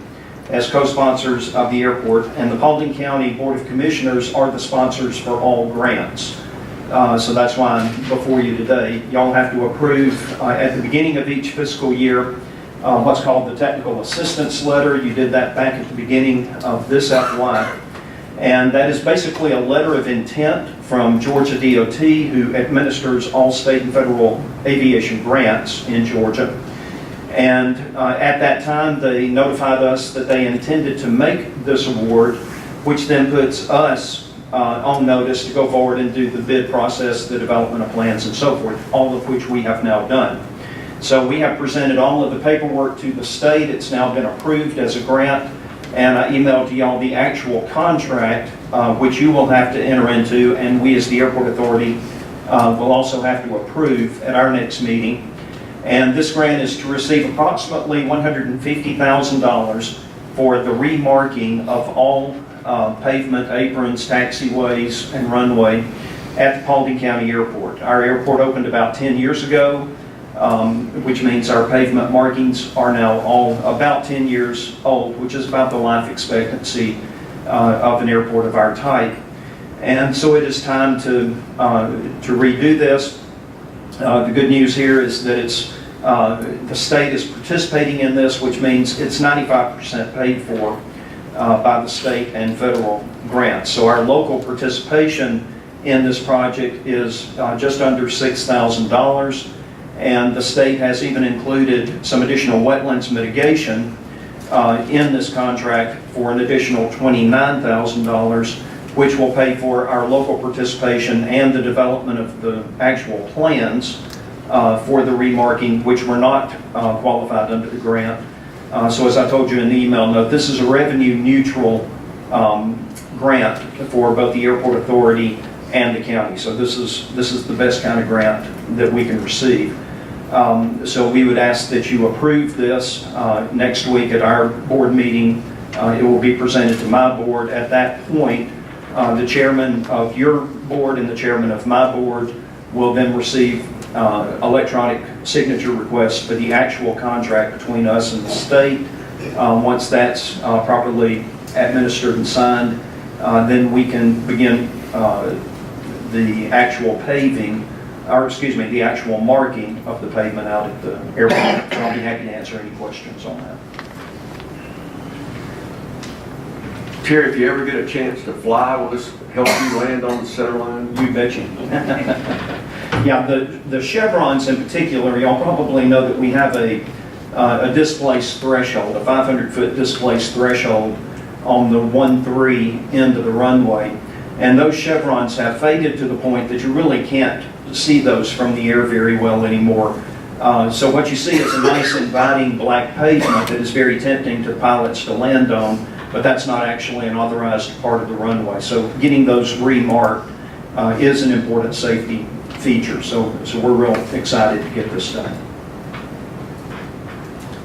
as co-sponsors of the airport, and the Paulding County Board of Commissioners are the sponsors for all grants. So that's why I'm before you today. Y'all have to approve at the beginning of each fiscal year what's called the Technical Assistance Letter. You did that back at the beginning of this FY. And that is basically a letter of intent from Georgia DOT, who administers all state and federal aviation grants in Georgia. And at that time, they notified us that they intended to make this award, which then puts us on notice to go forward and do the bid process, the development of plans and so forth, all of which we have now done. So we have presented all of the paperwork to the state. It's now been approved as a grant. And I emailed y'all the actual contract, which you will have to enter into, and we as the Airport Authority will also have to approve at our next meeting. And this grant is to receive approximately $150,000 for the remarking of all pavement, aprons, taxiways, and runway at the Paulding County Airport. Our airport opened about 10 years ago. Which means our pavement markings are now all about 10 years old, which is about the life expectancy of an airport of our type. And so it is time to redo this. The good news here is that the state is participating in this, which means it's 95% paid for by the state and federal grants. So our local participation in this project is just under $6,000, and the state has even included some additional wetlands mitigation in this contract for an additional $29,000, which will pay for our local participation and the development of the actual plans for the remarking, which were not qualified under the grant. So as I told you in the email note, this is a revenue neutral grant for both the airport authority and the county. So this is the best kind of grant that we can receive. So we would ask that you approve this next week at our board meeting. It will be presented to my board. At that point, the chairman of your board and the chairman of my board will then receive electronic signature requests for the actual contract between us and the state. Once that's properly administered and signed, then we can begin the actual paving, or excuse me, the actual marking of the pavement out at the airport. So I'll be happy to answer any questions on that. Terry, if you ever get a chance to fly, will this help you land on the center line? You betcha. Yeah, the chevrons in particular, y'all probably know that we have a displaced threshold, a 500-foot displaced threshold on the 1-3 end of the runway. And those chevrons have faded to the point that you really can't see those from the air very well anymore. So what you see is a nice inviting black pavement that is very tempting to pilots to land on, but that's not actually an authorized part of the runway. So getting those remarked is an important safety feature. So we're real excited to get this done.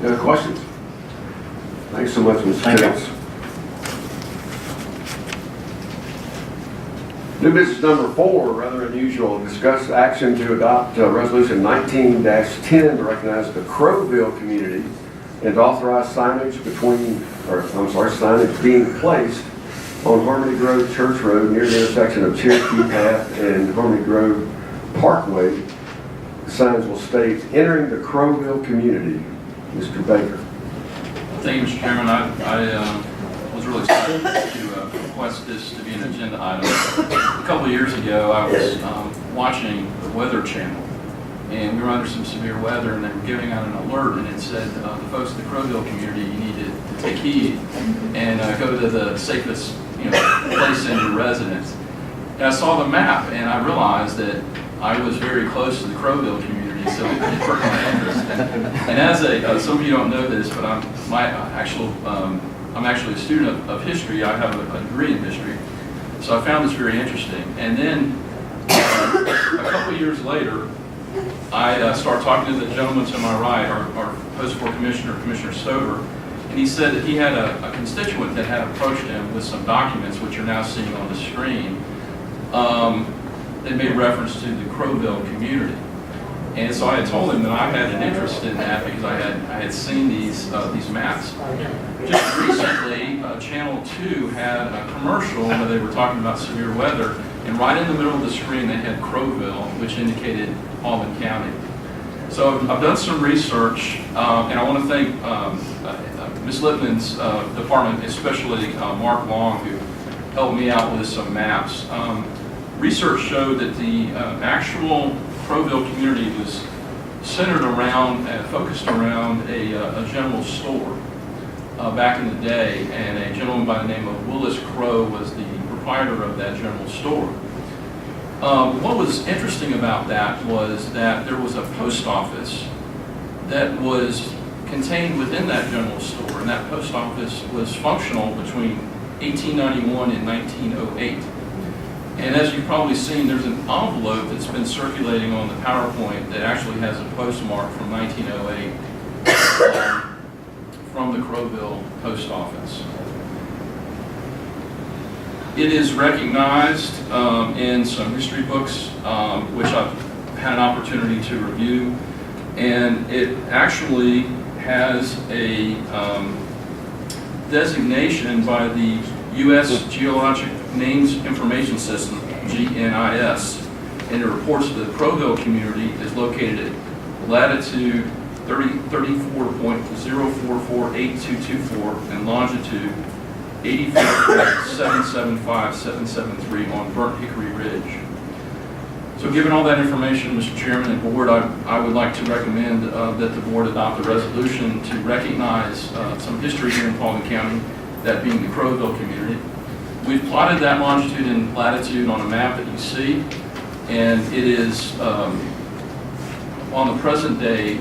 Any other questions? Thanks so much, Mr. Thank you. Tibbs. New business number 4, rather unusual, discuss action to adopt resolution 19-10 to recognize the Crowville community and to authorize signage signage being placed on Harmony Grove Church Road near the intersection of Cherokee Path and Harmony Grove Parkway. The signs will state, entering the Crowville community. Mr. Baker. Thank you, Mr. Chairman. I was really excited to request this to be an agenda item. A couple of years ago, I was watching the Weather Channel, and we were under some severe weather, and they were giving out an alert, and it said, the folks in the Crowville community, you need to take heed and go to the safest place in your residence. And I saw the map, and I realized that I was very close to the Crowville community, so it perked my interest. And as some of you don't know this, but I'm actually a student of history. I have a degree in history, so I found this very interesting. And then a couple of years later, I started talking to the gentleman to my right, our post-war commissioner, Commissioner Stover, and he said that he had a constituent that had approached him with some documents, which you're now seeing on the screen. They made reference to the Crowville community. And so I had told him that I had an interest in that because I had seen these maps. Just recently, Channel 2 had a commercial where they were talking about severe weather, and right in the middle of the screen they had Crowville, which indicated Halvin County. So I've done some research, and I want to thank Ms. Lipman's department, especially Mark Long, who helped me out with some maps. Research showed that the actual Crowville community was centered around and focused around a general store back in the day, and a gentleman by the name of Willis Crow was the proprietor of that general store. What was interesting about that was that there was a post office that was contained within that general store, and that post office was functional between 1891 and 1908. And as you've probably seen, there's an envelope that's been circulating on the PowerPoint that actually has a postmark from 1908 from the Crowville post office. It is recognized in some history books, which I've had an opportunity to review, and it actually has a designation by the U.S. Geologic Names Information System, GNIS, and it reports to the Crowville community is located at latitude 34.0448224 and longitude 84.775773 on Burnt Hickory Ridge. So given all that information, Mr. Chairman and Board, I would like to recommend that the Board adopt a resolution to recognize some history here in Paulding County, that being the Crowville community. We've plotted that longitude and latitude on a map that you see, and it is on the present day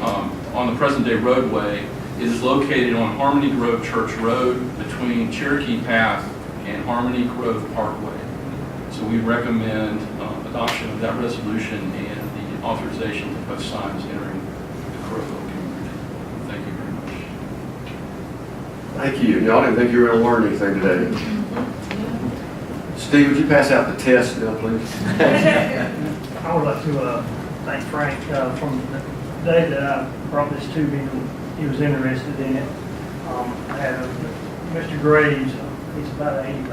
roadway. It is located on Harmony Grove Church Road between Cherokee Path and Harmony Grove Parkway. So we recommend adoption of that resolution and the authorization to post signs entering the Crowville community. Thank you very much. Thank you. Y'all didn't think you were going to learn anything today. Steve, would you pass out the test now, please? I would like to thank Frank from the day that I brought this to him. He was interested in it. I had Mr. Graves. He's about an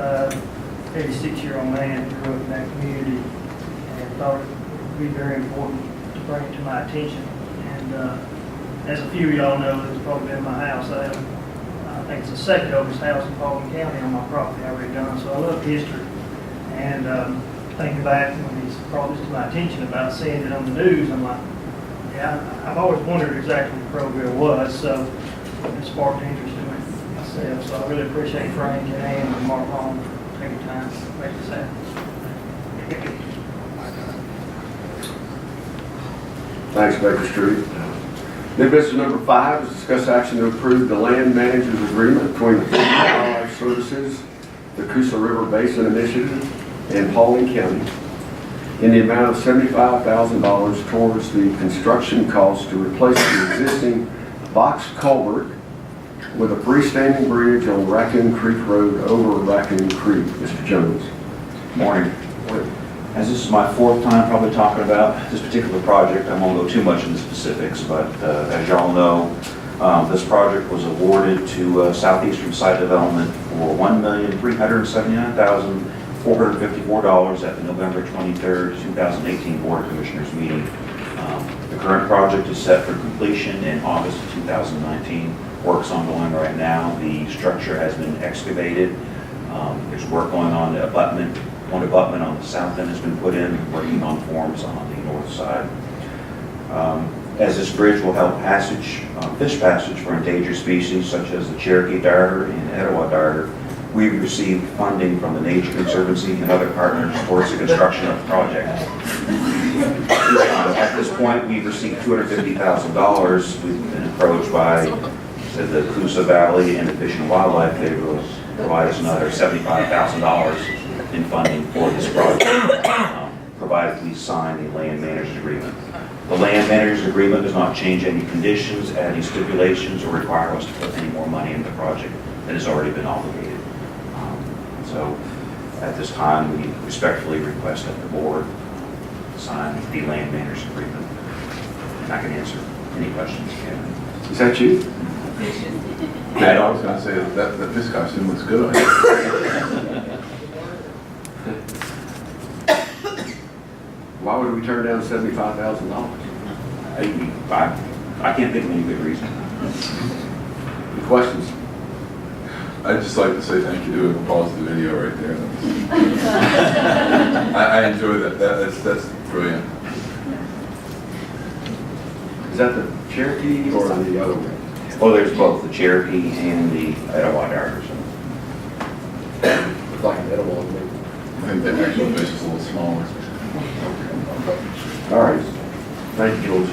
86-year-old man who grew up in that community, and thought it would be very important to bring it to my attention. And as a few of y'all know, it's probably been my house. I think it's the second oldest house in Paulding County on my property I've already done, so I love history. And thinking back when he's brought this to my attention about seeing it on the news, I'm like, yeah, I've always wondered exactly what Crowville was, so it sparked interest in it myself. So I really appreciate Frank and Ann and Mark Long for taking time to make this happen. Thanks, Baker Street. New business number 5 is discuss action to approve the land managers agreement between the Fish and Wildlife Services, the Coosa River Basin Initiative, and Paulding County in the amount of $75,000 towards the construction cost to replace the existing box culvert with a freestanding bridge on Raccoon Creek Road over Raccoon Creek. Mr. Jones. Morning. As this is my 4th time probably talking about this particular project, I won't go too much into specifics, but as y'all know, this project was awarded to Southeastern Site Development for $1,379,454 at the November 23rd, 2018 Board of Commissioners meeting. The current project is set for completion in August of 2019. Work's ongoing right now. The structure has been excavated. There's work going on the abutment. One abutment on the south end has been put in, working on forms on the north side. As this bridge will help fish passage for endangered species such as the Cherokee darter and Etowah darter, we've received funding from the Nature Conservancy and other partners towards the construction of the project. At this point, we've received $250,000. We've been approached by the Coosa Valley and the Fish and Wildlife. They will provide us another $75,000 in funding for this project, provided we sign the land managers agreement. The land managers agreement does not change any conditions, add any stipulations, or require us to put any more money into the project that has already been obligated. So at this time, we respectfully request that the board sign the land managers agreement. And I can answer any questions you have. Is that you? Yeah, I was going to say that this costume looks good. Why would we turn down $75,000? I can't think of any good reason. Any questions? I'd just like to say thank you. We'll pause the video right there. I enjoy that. That's brilliant. Is that the Cherokee or the other one? Well, there's both the Cherokee and the Etowah darters. Looks like an Etowah to me. I think that actual fish is a little smaller. All right. Thank you, George.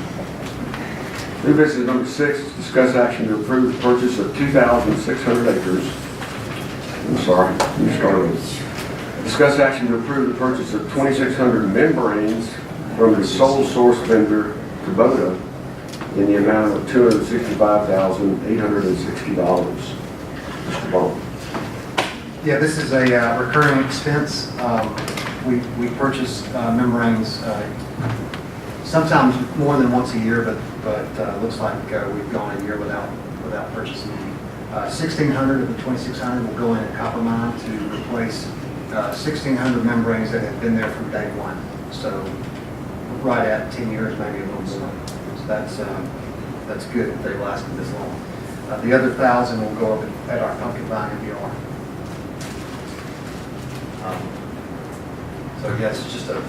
New business number 6, discuss action to approve the purchase of 2,600 acres. I'm sorry, you started with. Discuss action to approve the purchase of 2,600 membranes from the sole source vendor, Kubota, in the amount of $265,860. Mr. Bond. Yeah, this is a recurring expense. We purchase membranes sometimes more than once a year, but looks like we've gone a year without purchasing any. 1,600 of the 2,600 will go in at Copper Mine to replace 1,600 membranes that have been there from day one. So right at 10 years, maybe a little more. So that's good if they lasted this long. The other 1,000 will go up at our pumpkin vine in VR. So yes, it's just a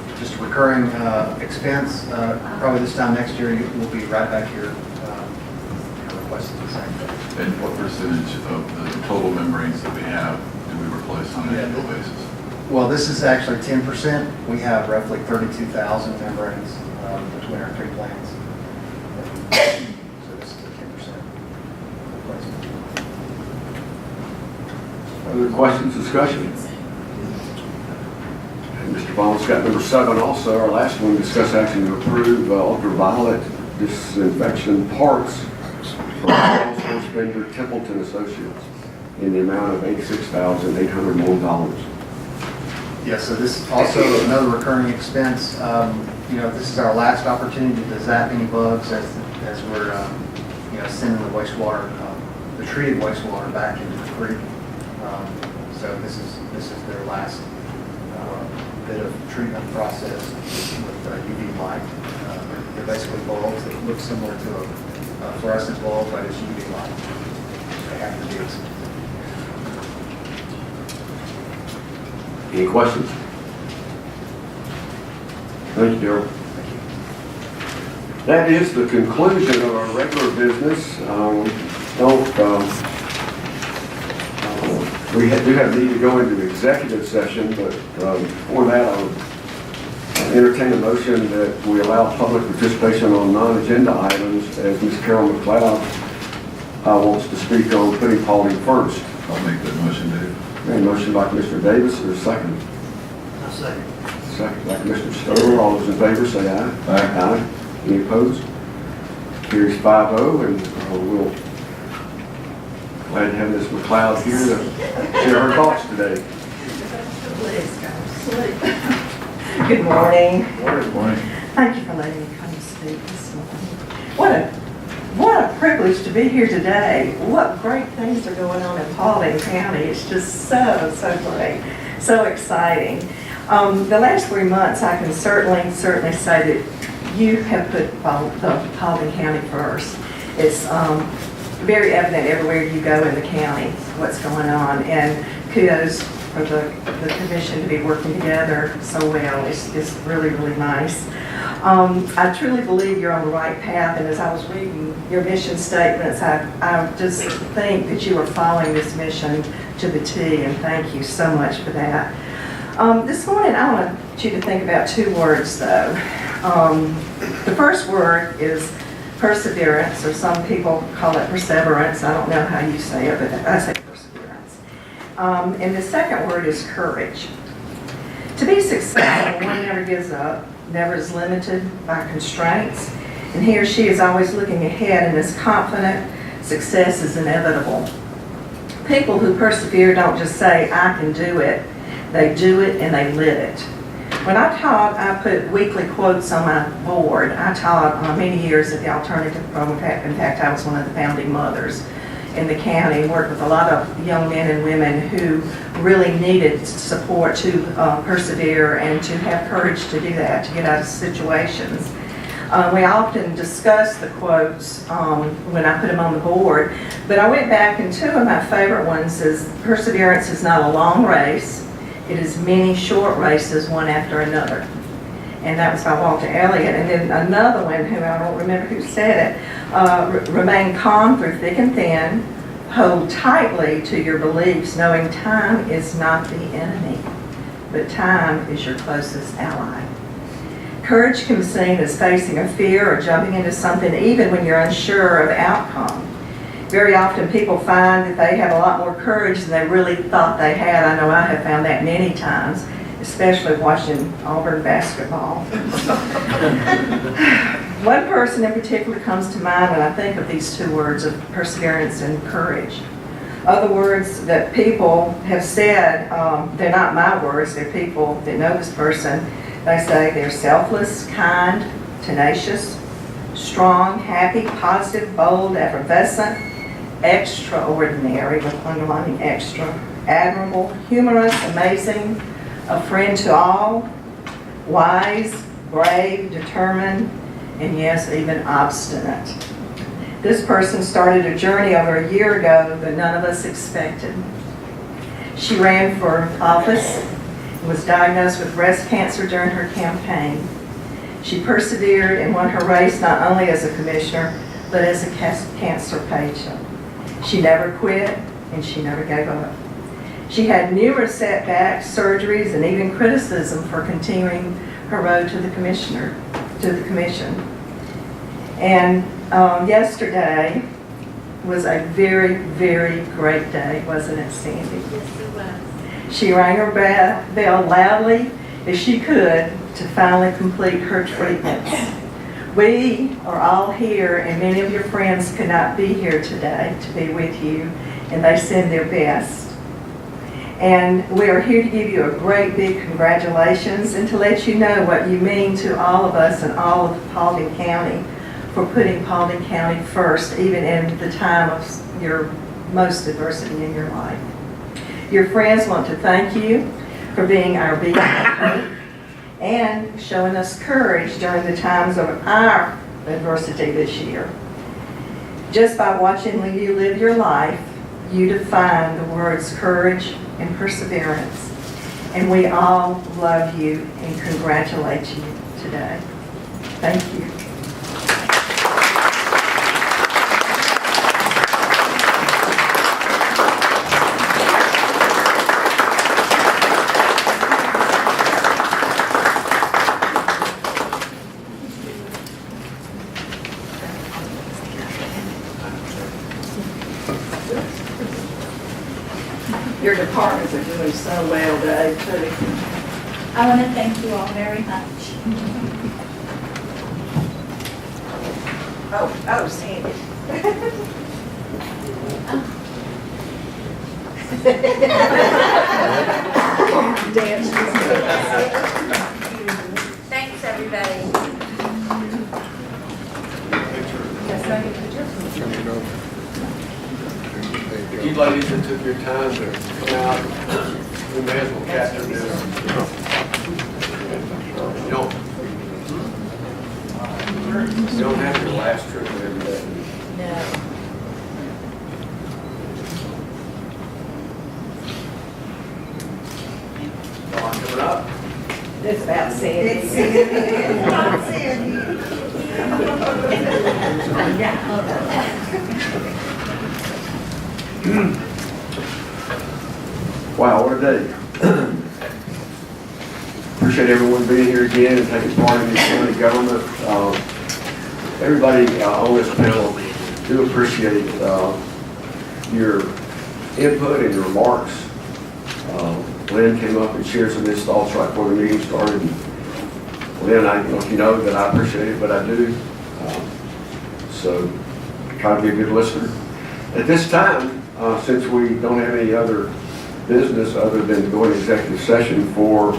recurring expense. Probably this time next year, we'll be right back here requesting the same thing. And what percentage of the total membranes that we have do we replace on an annual basis? Well, this is actually 10%. We have roughly 32,000 membranes between our 3 plants. So this is a 10% replacement. Other questions, discussion? And Mr. Vaughn's got number 7 also. Our last one, discuss action to approve ultraviolet disinfection parts for Salesforce vendor Templeton Associates in the amount of $86,801. Yeah, so this is also another recurring expense. This is our last opportunity to zap any bugs as we're, sending the wastewater, the treated wastewater back into the creek. So this is their last bit of treatment process with UV light. They're basically bulbs that look similar to a fluorescent bulb, but it's UV light. They have to be expensive. Any questions? Thank you, Darrell. That is the conclusion of our regular business. We do have need to go into executive session, but before that, I would entertain a motion that we allow public participation on non-agenda items as Ms. Carol McLeod wants to speak on putting Pauline first. I'll make that motion, Dave. Okay, motion by Commissioner Davis, or second? I'll second. Second by Commissioner Stover. All those in favor say aye. Aye. Aye. Any opposed? Carries 5-0, and we'll glad to have Ms. McLeod here to share her thoughts today. Good morning. Good morning. Thank you for letting me come to speak this morning. What a privilege to be here today. What great things are going on in Paulding County. It's just so great, so exciting. The last 3 months, I can certainly say that you have put Paulding County first. It's very evident everywhere you go in the county what's going on, and kudos for the commission to be working together so well. It's really nice. I truly believe you're on the right path, and as I was reading your mission statements, I just think that you are following this mission to the T, and thank you so much for that. This morning, I want you to think about 2 words, though. The first word is perseverance, or some people call it perseverance. I don't know how you say it, but I say perseverance. And the second word is courage. To be successful, one never gives up, never is limited by constraints, and he or she is always looking ahead and is confident success is inevitable. People who persevere don't just say, I can do it. They do it and they live it. When I taught, I put weekly quotes on my board. I taught many years at the alternative program. In fact, I was one of the founding mothers in the county and worked with a lot of young men and women who really needed support to persevere and to have courage to do that, to get out of situations. We often discuss the quotes when I put them on the board, but I went back and 2 of my favorite ones is, perseverance is not a long race, it is many short races, one after another. And that was by Walter Elliott. And then another one, who I don't remember who said it, remain calm through thick and thin, hold tightly to your beliefs, knowing time is not the enemy, but time is your closest ally. Courage can be seen as facing a fear or jumping into something even when you're unsure of outcome. Very often people find that they have a lot more courage than they really thought they had. I know I have found that many times, especially watching Auburn basketball. One person in particular comes to mind when I think of these 2 words of perseverance and courage. Other words that people have said, they're not my words, they're people that know this person. They say they're selfless, kind, tenacious, strong, happy, positive, bold, effervescent, extraordinary, with underlining extra, admirable, humorous, amazing, a friend to all, wise, brave, determined, and yes, even obstinate. This person started a journey over a year ago that none of us expected. She ran for office, was diagnosed with breast cancer during her campaign. She persevered and won her race not only as a commissioner, but as a cancer patient. She never quit, and she never gave up. She had numerous setbacks, surgeries, and even criticism for continuing her road to the commission. And yesterday was a very, very great day, wasn't it, Sandy? Yes, it was. She rang her bell loudly as she could to finally complete her treatments. We are all here, and many of your friends could not be here today to be with you, and they send their best. And we are here to give you a great big congratulations and to let you know what you mean to all of us and all of Paulding County for putting Paulding County first, even in the time of your most adversity in your life. Your friends want to thank you for being our biggest hope and showing us courage during the times of our adversity this year. Just by watching you live your life, you define the words courage and perseverance. And we all love you and congratulate you today. Thank you. Your departments are doing so well, Dave, too. I want to thank you all very much. Oh, Sandy. Dance. Thanks, everybody. You ladies that took your time to come out, we may as well capture this. You don't have your last trip every day. No. Coming up. It's about Sandy. It's about Sandy. Wow, what a day. Appreciate everyone being here again and taking part in the county government. Everybody on this panel do appreciate your input and your remarks. Lynn came up and shared some of his thoughts right before the meeting started. Lynn, I don't know if you know that I appreciate it, but I do. So try to be a good listener. At this time, since we don't have any other business other than to go into executive session for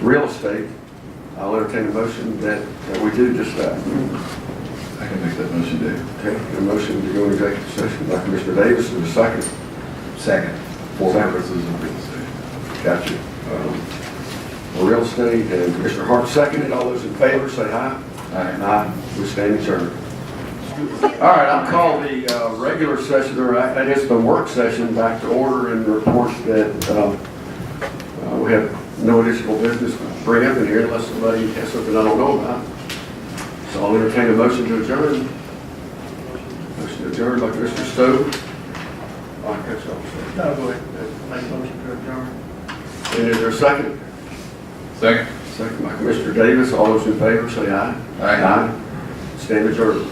real estate, I'll entertain a motion that we do just that. I can make that motion, Dave. Okay, a motion to go into executive session by Commissioner Davis, is a second. Second. For purposes of real estate. Gotcha. For real estate, and Commissioner Hart seconded. All those in favor, say aye. Aye. Aye. We stand adjourned. All right, I'll call the regular session, or that is the work session, back to order and report that we have no additional business to bring up in here unless somebody has something I don't know about. So I'll entertain a motion to adjourn. Motion to adjourn by Mr. Stowe. I catch y'all. No, go ahead. Make a motion to adjourn. And is there a second? Second. Second by Commissioner Davis. All those in favor, say aye. Aye. Stand adjourned.